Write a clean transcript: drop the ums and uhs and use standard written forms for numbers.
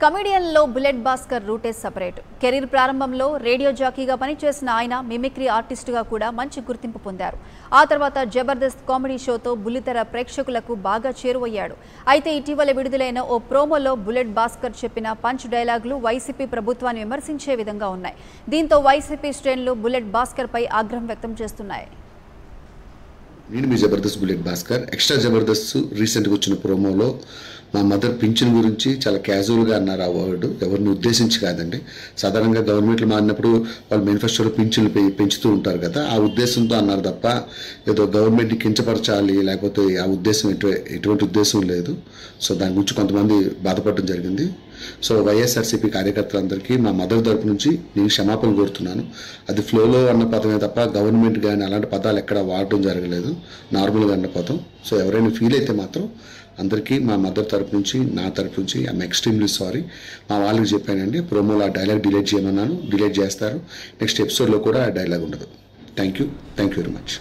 కమెడియన్లో bullet Bhaskar రూటే separate. Career ప్రారంభంలో radio జాకీగా పనిచేసిన ఆయన మిమిక్రీ ఆర్టిస్టుగా కూడా మంచి గుర్తింపు పొందారు. ఆ తర్వాత జబర్దస్త్ కామెడీ షోతో బుల్లితెర ప్రేక్షకులకు బాగా చేరువయ్యాడు. అయితే ఇటీవల విడుదలైన ఓ ప్రోమోలో బుల్లెట్ భాస్కర్ చెప్పిన పంచ్ డైలాగులు వైసీపీ ప్రభుత్వాన్ని విమర్శించే విధంగా ఉన్నాయి. దీంతో వైసీపీ శ్రేణులు బుల్లెట్ భాస్కర్ పై ఆగ్రహం వ్యక్తం చేస్తున్నాయి. నేను మీ జబర్దస్త్ బుల్లెట్ భాస్కర్. ఎక్స్ట్రా జబర్దస్త్ రీసెంట్గా వచ్చిన ప్రోమోలో మా మదర్ పింఛన్ గురించి చాలా క్యాజువల్గా అన్నారు. ఆ వర్డ్ ఎవరిని ఉద్దేశించి కాదండి. సాధారణంగా గవర్నమెంట్లు మారినప్పుడు వాళ్ళు మేనిఫెస్టోలో పింఛన్లు పెంచుతూ ఉంటారు కదా, ఆ ఉద్దేశంతో అన్నారు తప్ప ఏదో గవర్నమెంట్ని కించపరచాలి లేకపోతే ఆ ఉద్దేశం ఎటువంటి ఉద్దేశం లేదు. సో దాని గురించి కొంతమంది బాధపడడం జరిగింది. సో వైఎస్ఆర్సీపీ కార్యకర్తలందరికీ మా మదర్ తరపు నుంచి నేను క్షమాపణ కోరుతున్నాను. అది ఫ్లోలో అన్న పదమే తప్ప గవర్నమెంట్ కానీ అలాంటి పదాలు ఎక్కడ వాడటం జరగలేదు, నార్మల్గా అన్న పదం. సో ఎవరైనా ఫీల్ అయితే మాత్రం అందరికీ మా మదర్ తరపు నుంచి నా తరపు నుంచి ఐఎమ్ ఎక్స్ట్రీమ్లీ సారీ. మా వాళ్ళకి చెప్పానండి, ప్రోమోలో ఆ డైలాగ్ డిలీట్ చేయమన్నాను, డిలీట్ చేస్తారు. నెక్స్ట్ ఎపిసోడ్లో కూడా ఆ డైలాగ్ ఉండదు. Thank you very much.